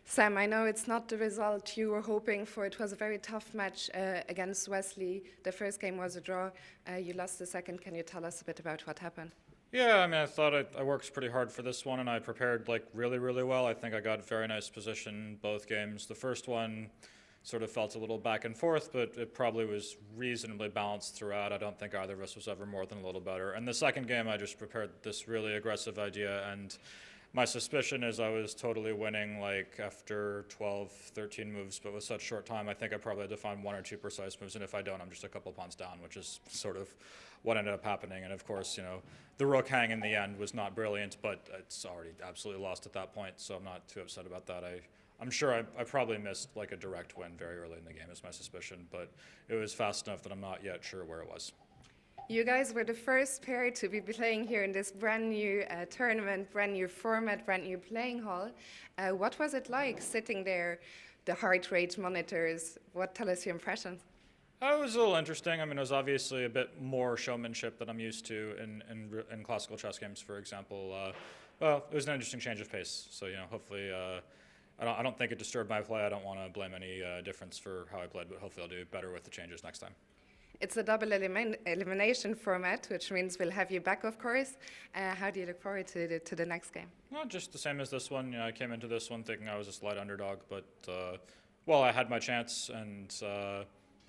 Sam, I know it's not the result you were hoping for. It was a very tough match against Wesley. The first game was a draw. You lost the second. Can you tell us a bit about what happened? Yeah, I mean, I thought I worked pretty hard for this one, and I prepared like really, really well. I think I got very nice position both games. The first one sort of felt a little back and forth, but it probably was reasonably balanced throughout. I don't think either of us was ever more than a little better. And the second game, I just prepared this really aggressive idea, and my suspicion is I was totally winning like after 12, 13 moves, but with such short time, I think I probably had to find one or two precise moves, and if I don't, I'm just a couple pawns down, which is sort of what ended up happening. And of course, the rook hang in the end was not brilliant, but it's already absolutely lost at that point, so I'm not too upset about that. I'm sure I probably missed like a direct win very early in the game is my suspicion, but it was fast enough that I'm not yet sure where it was. You guys were the first pair to be playing here in this brand new tournament, brand new format, brand new playing hall. What was it like sitting there, the heart rate monitors? Tell us your impressions? It was a little interesting. I mean, it was obviously a bit more showmanship than I'm used to in classical chess games, for example. Well, it was an interesting change of pace. So, hopefully, I don't think it disturbed my play. I don't want to blame any difference for how I played, but hopefully I'll do better with the changes next time. It's a double elimination format, which means we'll have you back, of course. How do you look forward to the next game? Well, just the same as this one. I came into this one thinking I was a slight underdog, but, I had my chance, and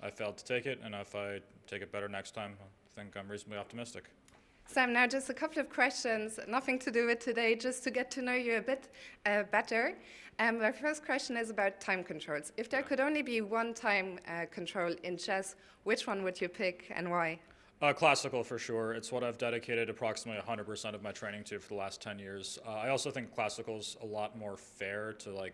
I failed to take it, and if I take it better next time, I think I'm reasonably optimistic. Sam, now just a couple of questions, nothing to do with today, just to get to know you a bit better. My first question is about time controls. If there could only be one time control in chess, which one would you pick and why? Classical for sure. It's what I've dedicated approximately 100% of my training to for the last 10 years. I also think classical's a lot more fair to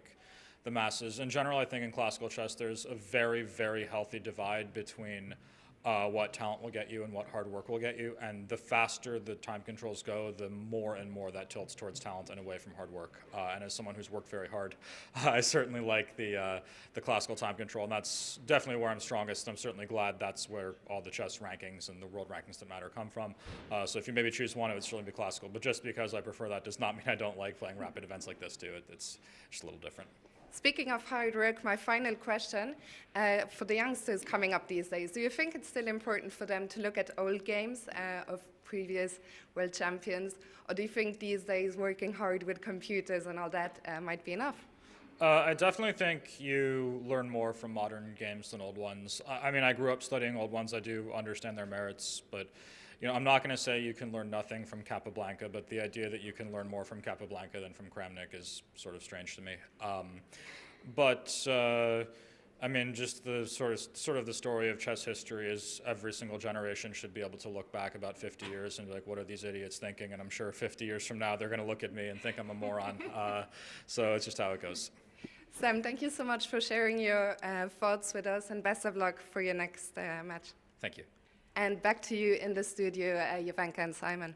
the masses. In general, I think in classical chess there's a very, very healthy divide between what talent will get you and what hard work will get you, and the faster the time controls go, the more and more that tilts towards talent and away from hard work. And as someone who's worked very hard, I certainly like the classical time control, and that's definitely where I'm strongest. I'm certainly glad that's where all the chess rankings and the world rankings that matter come from. So if you maybe choose one, it would certainly be classical, but just because I prefer that does not mean I don't like playing rapid events like this too. It's just a little different. Speaking of hard work, my final question, for the youngsters coming up these days, do you think it's still important for them to look at old games of previous world champions, or do you think these days working hard with computers and all that might be enough? I definitely think you learn more from modern games than old ones. I mean, I grew up studying old ones. I do understand their merits, but I'm not going to say you can learn nothing from Capablanca, but the idea that you can learn more from Capablanca than from Kramnik is sort of strange to me. I mean, just the sort of the story of chess history is every single generation should be able to look back about 50 years and be like, what are these idiots thinking? And I'm sure 50 years from now, they're going to look at me and think I'm a moron. So it's just how it goes. Sam, thank you so much for sharing your thoughts with us, and best of luck for your next match. Thank you. And back to you in the studio, Jovanka and Simon.